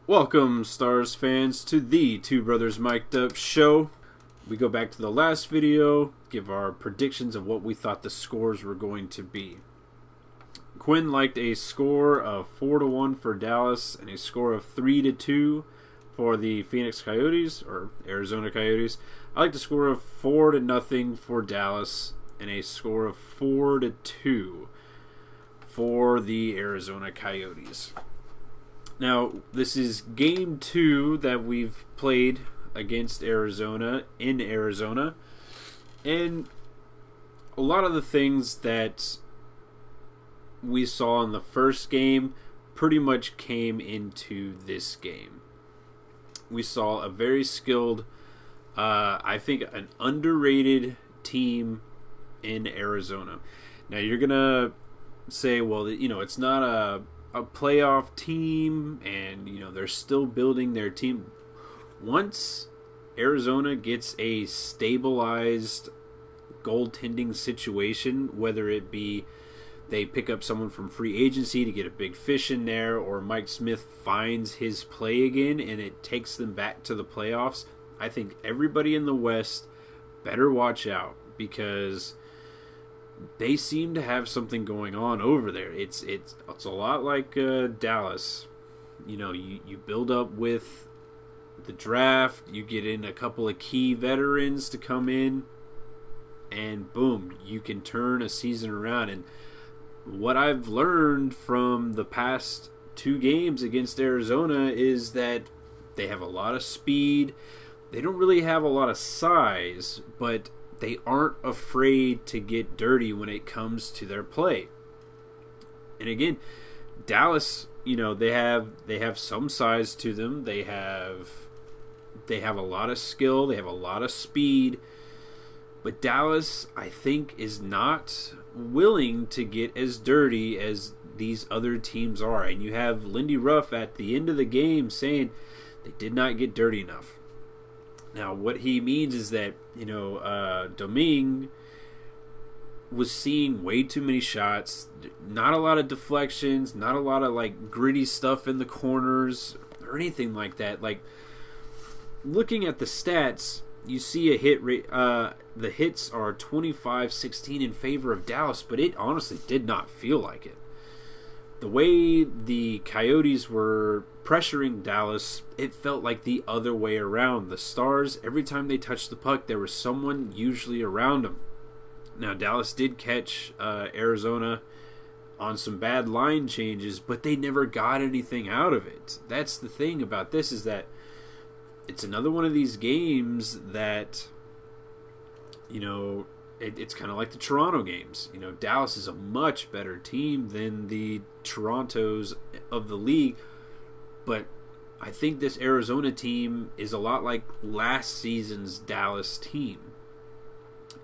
Welcome, Stars fans, to the Two Brothers Mic'd Up show. We go back to the last video, give our predictions of what we thought the scores were going to be. Quinn liked a score of 4-1 for Dallas and a score of 3-2 for the Phoenix Coyotes, or Arizona Coyotes. I liked a score of 4-0 for Dallas and a score of 4-2 for the Arizona Coyotes. Now, this is game 2 that we've played against Arizona in Arizona. And a lot of the things that we saw in the first game pretty much came into this game. We saw a very skilled, I think an underrated team in Arizona. Now, you're going to say, well, it's not a playoff team, and they're still building their team. Once Arizona gets a stabilized goaltending situation, whether it be they pick up someone from free agency to get a big fish in there, or Mike Smith finds his play again and it takes them back to the playoffs, I think everybody in the West better watch out, because they seem to have something going on over there. It's a lot like Dallas. You build up with the draft, you get in a couple of key veterans to come in, and boom, you can turn a season around. And what I've learned from the past 2 games against Arizona is that they have a lot of speed. They don't really have a lot of size, but they aren't afraid to get dirty when it comes to their play. And again, Dallas, they have some size to them. They have a lot of skill. They have a lot of speed. But Dallas, I think, is not willing to get as dirty as these other teams are. And you have Lindy Ruff at the end of the game saying they did not get dirty enough. Now, what he means is that, Domingue was seeing way too many shots, not a lot of deflections, not a lot of, gritty stuff in the corners or anything like that. Looking at the stats, you see a hit rate, the hits are 25-16 in favor of Dallas, but it honestly did not feel like it. The way the Coyotes were pressuring Dallas, it felt like the other way around. The Stars, every time they touched the puck, there was someone usually around them. Now, Dallas did catch Arizona on some bad line changes, but they never got anything out of it. That's the thing about this, is that it's another one of these games that, it's kind of like the Toronto games. Dallas is a much better team than the Torontos of the league, but I think this Arizona team is a lot like last season's Dallas team.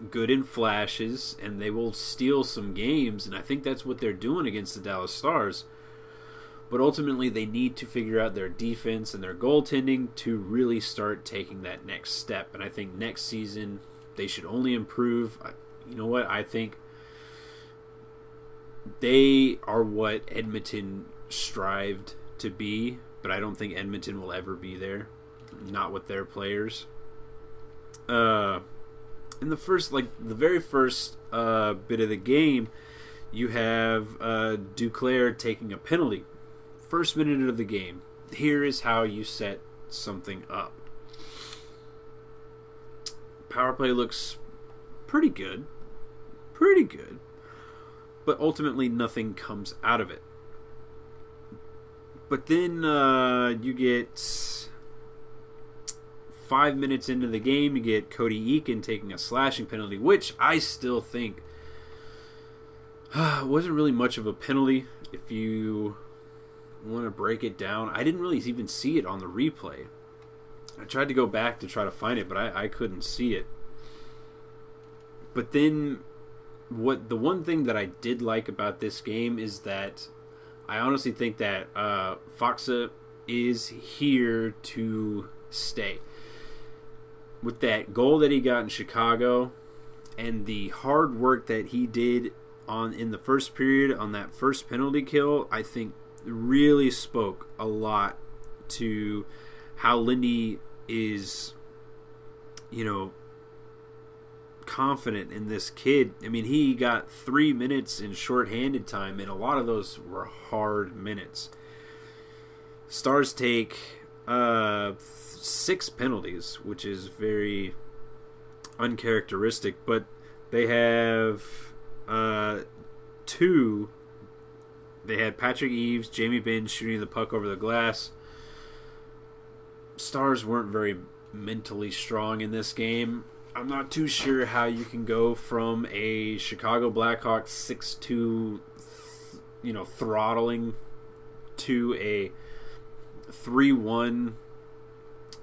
Good in flashes, and they will steal some games, and I think that's what they're doing against the Dallas Stars. But ultimately, they need to figure out their defense and their goaltending to really start taking that next step. And I think next season, they should only improve. You know what? I think they are what Edmonton strived to be, but I don't think Edmonton will ever be there. Not with their players. In the very first bit of the game, you have Duclair taking a penalty. First minute of the game. Here is how you set something up. Power play looks pretty good. But ultimately nothing comes out of it. But then you get 5 minutes into the game, you get Cody Eakin taking a slashing penalty, which I still think wasn't really much of a penalty. If you want to break it down, I didn't really even see it on the replay. I tried to go back to try to find it, but I couldn't see it. But then the one thing that I did like about this game is that I honestly think that Faksa is here to stay. With that goal that he got in Chicago and the hard work that he did in the first period on that first penalty kill, I think really spoke a lot to how Lindy is, confident in this kid. I mean, he got 3 minutes in shorthanded time, and a lot of those were hard minutes. Stars take 6 penalties, which is very uncharacteristic, but they have 2. They had Patrick Eves, Jamie Benn shooting the puck over the glass. Stars weren't very mentally strong in this game. I'm not too sure how you can go from a Chicago Blackhawks 6-2, throttling to a 3-1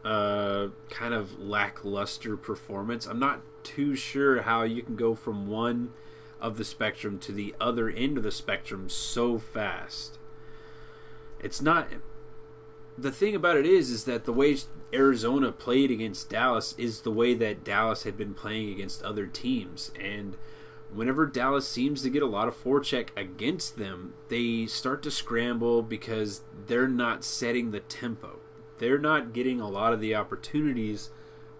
kind of lackluster performance. I'm not too sure how you can go from one of the spectrum to the other end of the spectrum so fast. It's not... The thing about it is that the way Arizona played against Dallas is the way that Dallas had been playing against other teams. And whenever Dallas seems to get a lot of forecheck against them, they start to scramble because they're not setting the tempo. They're not getting a lot of the opportunities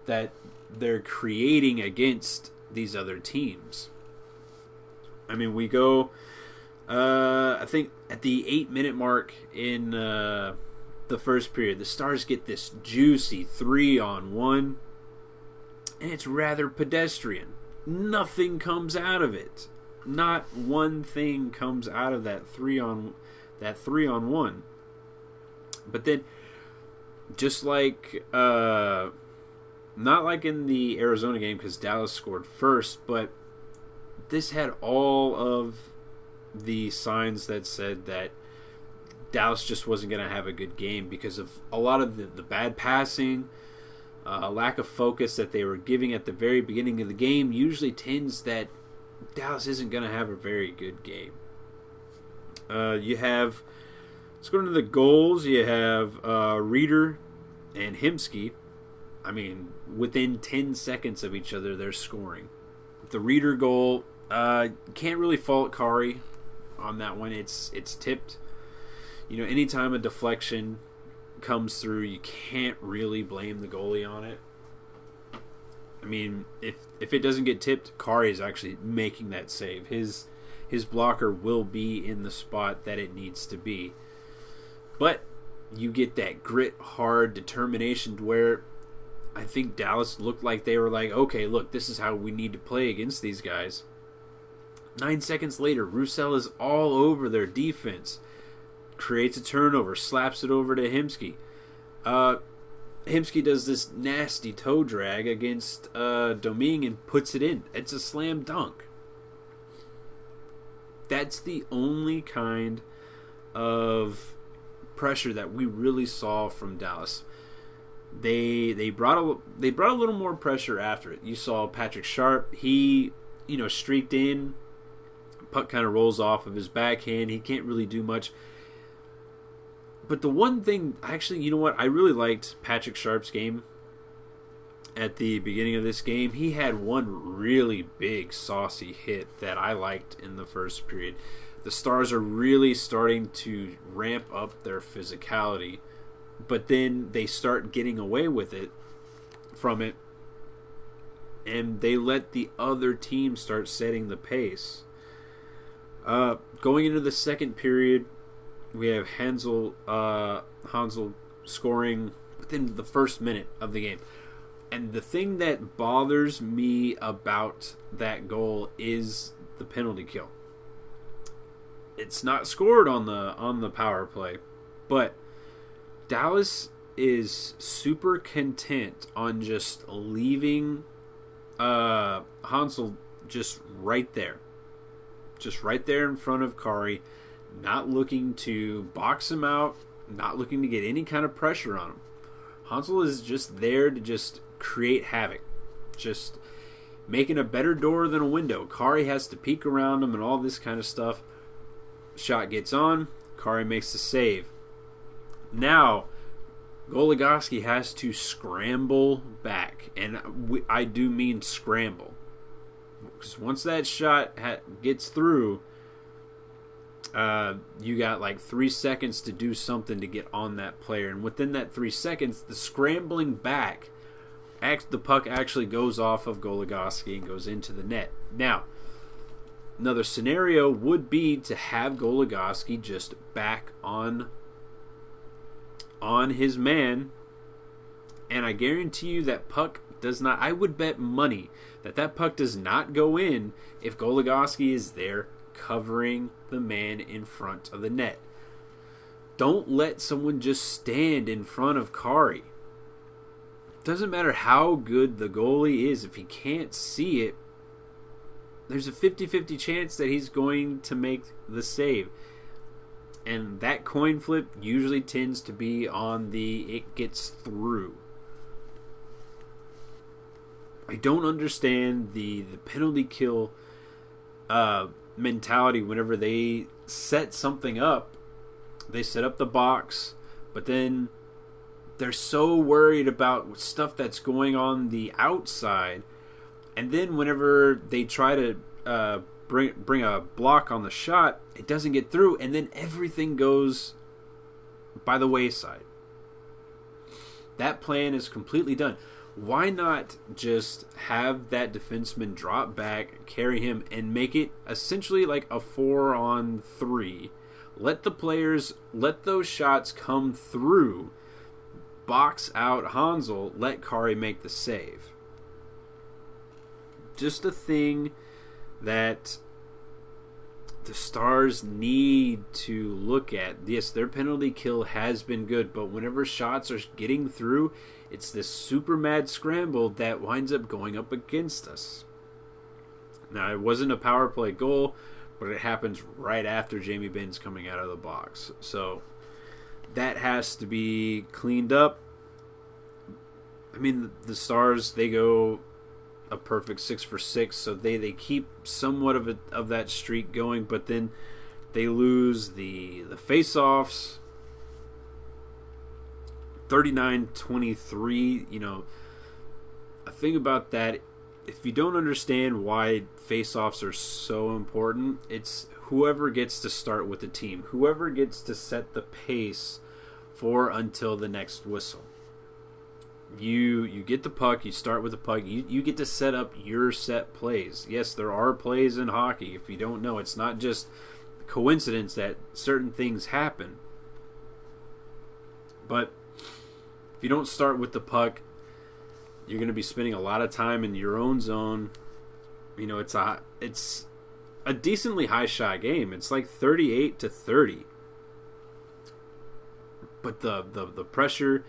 that they're creating against these other teams. I mean, we go, I think at the 8-minute mark in the first period, the Stars get this juicy 3-on-1, and it's rather pedestrian. Nothing comes out of it. Not one thing comes out of that 3-on-1. But then, just like, not like in the Arizona game because Dallas scored first, but this had all of the signs that said that Dallas just wasn't going to have a good game because of a lot of the bad passing, a lack of focus that they were giving at the very beginning of the game usually tends that Dallas isn't going to have a very good game. Let's go into the goals. You have Reeder and Hemsky. I mean, within 10 seconds of each other, they're scoring. The Reeder goal, can't really fault Kari on that one. It's tipped. Anytime a deflection comes through, you can't really blame the goalie on it. I mean, if it doesn't get tipped, Kari is actually making that save. His blocker will be in the spot that it needs to be. But you get that grit, hard determination where I think Dallas looked like they were like, okay, look, this is how we need to play against these guys. 9 seconds later, Roussel is all over their defense. Creates a turnover, slaps it over to Hemsky. Hemsky does this nasty toe drag against Domingue and puts it in. It's a slam dunk. That's the only kind of pressure that we really saw from Dallas. They brought a little more pressure after it. You saw Patrick Sharp. He streaked in. Puck kind of rolls off of his backhand. He can't really do much. But the one thing, actually, you know what? I really liked Patrick Sharp's game at the beginning of this game. He had one really big, saucy hit that I liked in the first period. The Stars are really starting to ramp up their physicality, but then they start getting away with it from it, and they let the other team start setting the pace. Going into the second period, we have Hansel scoring within the first minute of the game. And the thing that bothers me about that goal is the penalty kill. It's not scored on the power play, but Dallas is super content on just leaving Hansel just right there in front of Kari, not looking to box him out, not looking to get any kind of pressure on him. Hansel is just there to just create havoc, just making a better door than a window. Kari has to peek around him and all this kind of stuff. Shot gets on, Kari makes the save. Now, Goligoski has to scramble back, and I do mean scramble. Because once that shot gets through, You got like 3 seconds to do something to get on that player, and within that 3 seconds, the scrambling back, the puck actually goes off of Goligoski and goes into the net. Now, another scenario would be to have Goligoski just back on his man, and I guarantee you that puck does not. I would bet money that puck does not go in if Goligoski is there covering the man in front of the net. Don't let someone just stand in front of Kari. Doesn't matter how good the goalie is, if he can't see it, there's a 50-50 chance that he's going to make the save. And that coin flip usually tends to be on the it gets through. I don't understand the penalty kill mentality whenever they set something up. They set up the box, but then they're so worried about stuff that's going on the outside. And then whenever they try to bring a block on the shot, it doesn't get through, and then everything goes by the wayside. That plan is completely done. Why not just have that defenseman drop back, carry him, and make it essentially like a 4-on-3? Let the players, let those shots come through, box out Hansel, let Kari make the save. Just a thing that the Stars need to look at. Yes, their penalty kill has been good, but whenever shots are getting through, it's this super mad scramble that winds up going up against us. Now, it wasn't a power play goal, but it happens right after Jamie Benn's coming out of the box. So that has to be cleaned up. I mean, the Stars, they go a perfect 6 for 6, so they keep somewhat of that streak going, but then they lose the face-offs 39-23. You know, a thing about that, if you don't understand why face-offs are so important, it's whoever gets to start with the team, whoever gets to set the pace for until the next whistle. You get the puck, you start with the puck, you get to set up your set plays. Yes, there are plays in hockey. If you don't know, it's not just coincidence that certain things happen. But if you don't start with the puck, you're going to be spending a lot of time in your own zone. You know, it's a decently high shot game. It's like 38-30. But the pressure.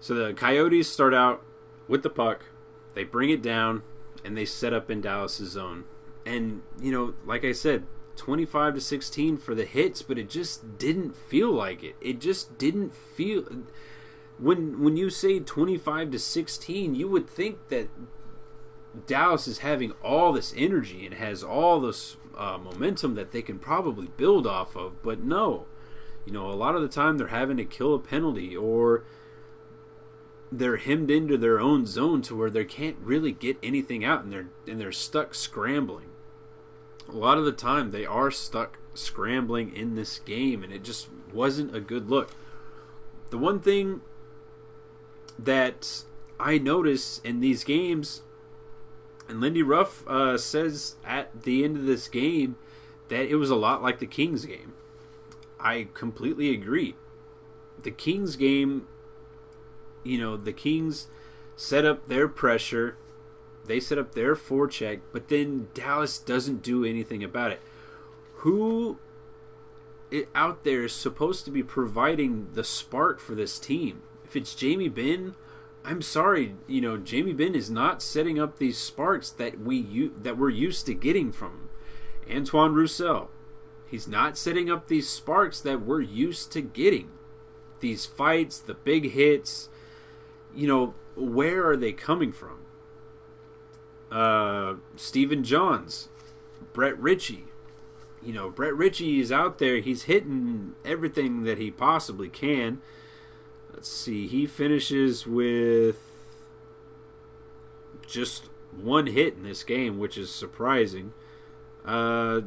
So the Coyotes start out with the puck, they bring it down, and they set up in Dallas' zone. And, you know, like I said, 25-16 for the hits, but it just didn't feel like it. It just didn't feel... When you say 25-16, you would think that Dallas is having all this energy and has all this momentum that they can probably build off of, but no. You know, a lot of the time they're having to kill a penalty, or they're hemmed into their own zone to where they can't really get anything out, and they're stuck scrambling. A lot of the time they are stuck scrambling in this game, and it just wasn't a good look. The one thing that I notice in these games, and Lindy Ruff says at the end of this game that it was a lot like the Kings game. I completely agree. The Kings game, you know, the Kings set up their pressure, they set up their forecheck, but then Dallas doesn't do anything about it. Who out there is supposed to be providing the spark for this team? If it's Jamie Benn, I'm sorry, you know, Jamie Benn is not setting up these sparks that we're used to getting from him. Antoine Roussel, he's not setting up these sparks that we're used to getting. These fights, the big hits, you know, where are they coming from? Stephen Johns, Brett Ritchie. You know, Brett Ritchie is out there. He's hitting everything that he possibly can. Let's see. He finishes with just one hit in this game, which is surprising.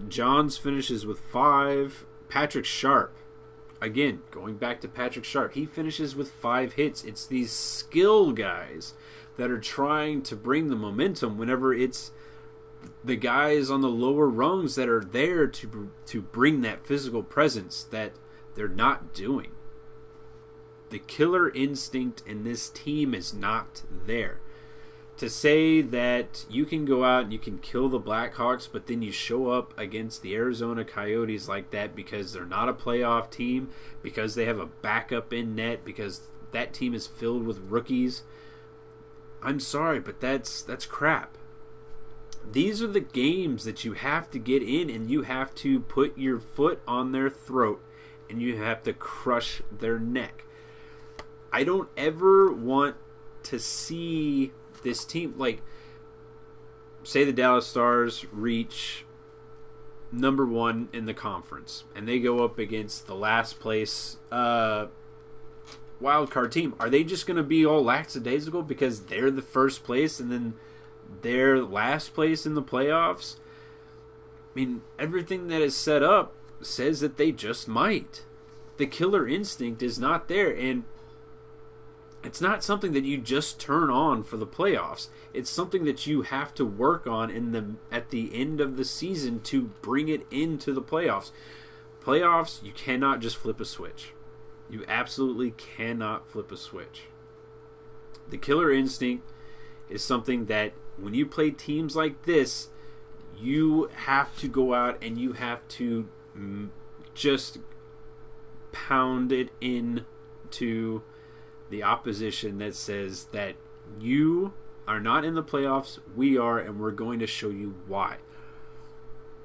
Johns finishes with 5. Patrick Sharp, again, going back to Patrick Sharp, he finishes with 5 hits. It's these skill guys that are trying to bring the momentum whenever it's the guys on the lower rungs that are there to bring that physical presence that they're not doing. The killer instinct in this team is not there. To say that you can go out and you can kill the Blackhawks, but then you show up against the Arizona Coyotes like that because they're not a playoff team, because they have a backup in net, because that team is filled with rookies, I'm sorry, but that's crap. These are the games that you have to get in, and you have to put your foot on their throat, and you have to crush their neck. I don't ever want to see this team, like, say the Dallas Stars reach number 1 in the conference, and they go up against the last place wild card team. Are they just going to be all lackadaisical because they're the first place and then they're last place in the playoffs? I mean, everything that is set up says that they just might. The killer instinct is not there, and it's not something that you just turn on for the playoffs. It's something that you have to work on at the end of the season to bring it into the playoffs. Playoffs, you cannot just flip a switch. You absolutely cannot flip a switch. The killer instinct is something that when you play teams like this, you have to go out and you have to just pound it into the opposition that says that you are not in the playoffs, we are, and we're going to show you why.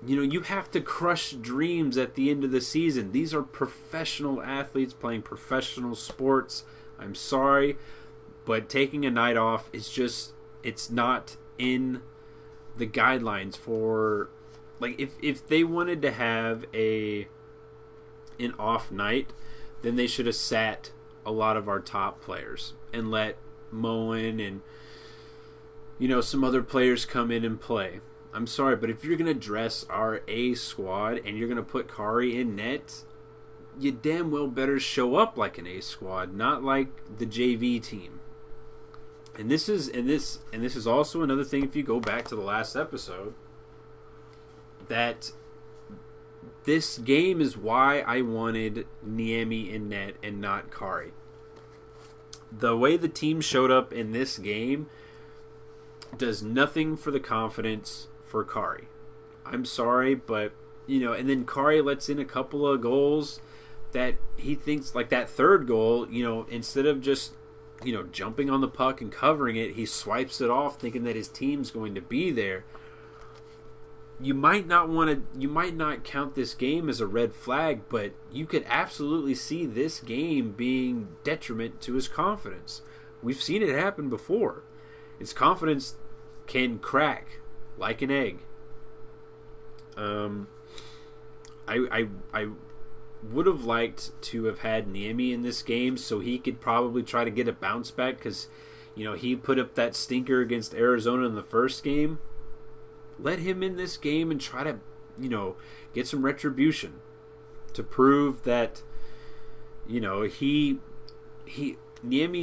You know, you have to crush dreams at the end of the season. These are professional athletes playing professional sports. I'm sorry, but taking a night off is just, it's not in the guidelines for, like, if they wanted to have an off night, then they should have sat a lot of our top players and let Moen and, you know, some other players come in and play. I'm sorry, but if you're going to dress our A squad and you're going to put Kari in net, you damn well better show up like an A squad, not like the JV team. And this is also another thing, if you go back to the last episode, that this game is why I wanted Niemi in net and not Kari. The way the team showed up in this game does nothing for the confidence for Kari. I'm sorry, but, you know, and then Kari lets in a couple of goals that he thinks, like that third goal, you know, instead of just, you know, jumping on the puck and covering it, he swipes it off thinking that his team's going to be there. You might not count this game as a red flag, but you could absolutely see this game being detriment to his confidence. We've seen it happen before. His confidence can crack like an egg. I would have liked to have had Niemi in this game so he could probably try to get a bounce back, because, you know, he put up that stinker against Arizona in the first game. Let him in this game and try to, you know, get some retribution to prove that, you know, Niemi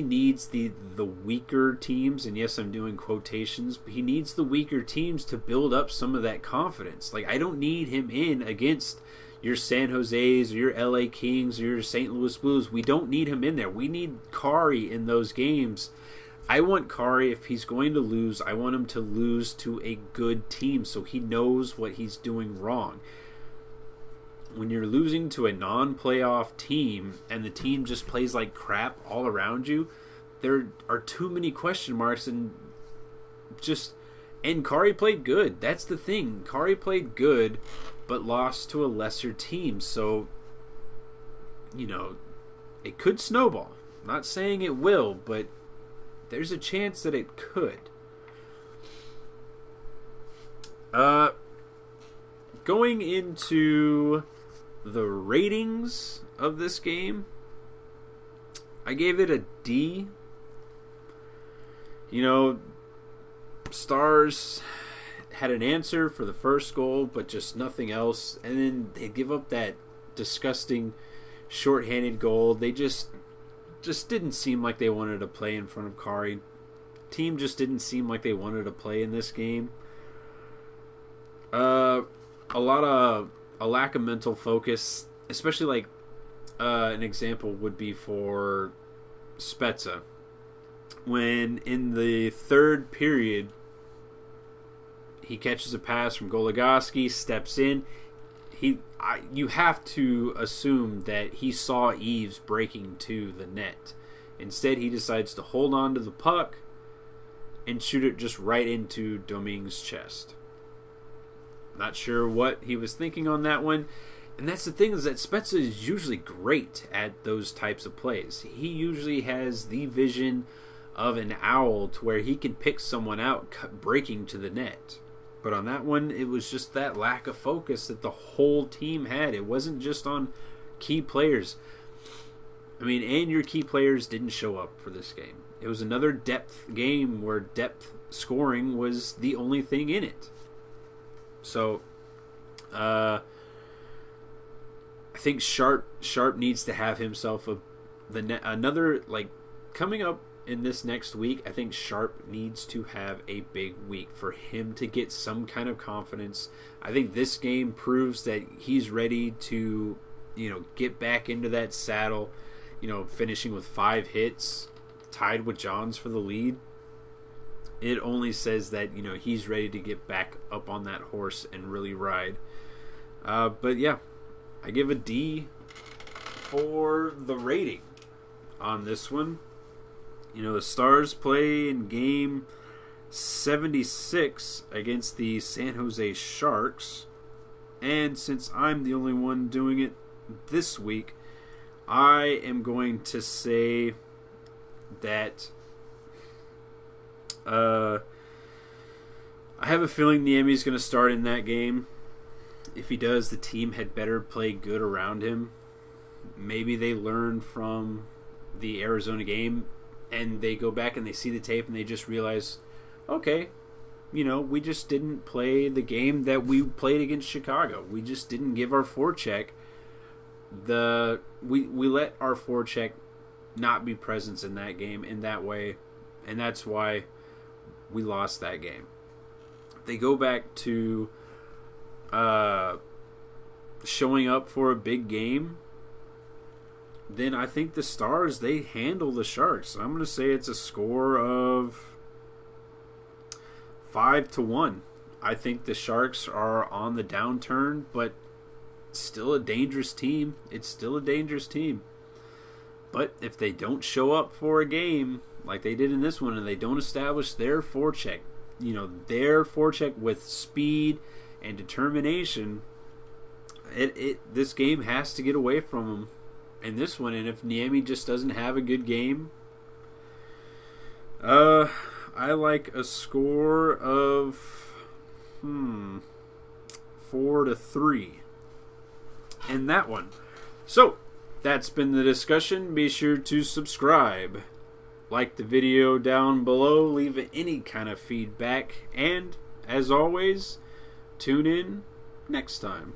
needs the weaker teams, and yes, I'm doing quotations, but he needs the weaker teams to build up some of that confidence. Like, I don't need him in against your San Jose's or your LA Kings or your St. Louis Blues. We don't need him in there. We need Kari in those games. I want Kari, if he's going to lose, I want him to lose to a good team so he knows what he's doing wrong. When you're losing to a non-playoff team and the team just plays like crap all around you, there are too many question marks, and Kari played good. That's the thing. Kari played good, but lost to a lesser team. So, you know, it could snowball. I'm not saying it will, but there's a chance that it could. Going into the ratings of this game, I gave it a D. You know, Stars had an answer for the first goal, but just nothing else. And then they give up that disgusting shorthanded goal. They just didn't seem like they wanted to play in front of Kari. Team just didn't seem like they wanted to play in this game. A lack of mental focus, especially like an example would be for Spezza. When in the third period, he catches a pass from Goligoski, steps in. You have to assume that he saw Eves breaking to the net. Instead, he decides to hold on to the puck and shoot it just right into Domingue's chest. Not sure what he was thinking on that one. And that's the thing, is that Spezza is usually great at those types of plays. He usually has the vision of an owl to where he can pick someone out breaking to the net. But on that one, it was just that lack of focus that the whole team had. It wasn't just on key players. I mean, and your key players didn't show up for this game. It was another depth game where depth scoring was the only thing in it. So, I think Sharp needs to have himself another, like, coming up in this next week. I think Sharp needs to have a big week for him to get some kind of confidence. I think this game proves that he's ready to, get back into that saddle, finishing with 5 hits, tied with Johns for the lead. It only says that, he's ready to get back up on that horse and really ride. But yeah, I give a D for the rating on this one. The Stars play in game 76 against the San Jose Sharks. And since I'm the only one doing it this week, I am going to say that I have a feeling Niemi's going to start in that game. If he does, the team had better play good around him. Maybe they learn from the Arizona game and they go back and they see the tape and they just realize, okay, we just didn't play the game that we played against Chicago. We just didn't give our forecheck we let our forecheck not be present in that game in that way, and that's why we lost that game. They go back to showing up for a big game, then I think the Stars, they handle the Sharks. I'm going to say it's a score of 5-1. I think the Sharks are on the downturn, but still a dangerous team. It's still a dangerous team. But if they don't show up for a game like they did in this one, and they don't establish their forecheck, their forecheck with speed and determination, this game has to get away from them in this one. And if Niemi just doesn't have a good game, I like a score of 4-3 in that one. So that's been the discussion. Be sure to subscribe, like the video down below, leave any kind of feedback, and as always, tune in next time.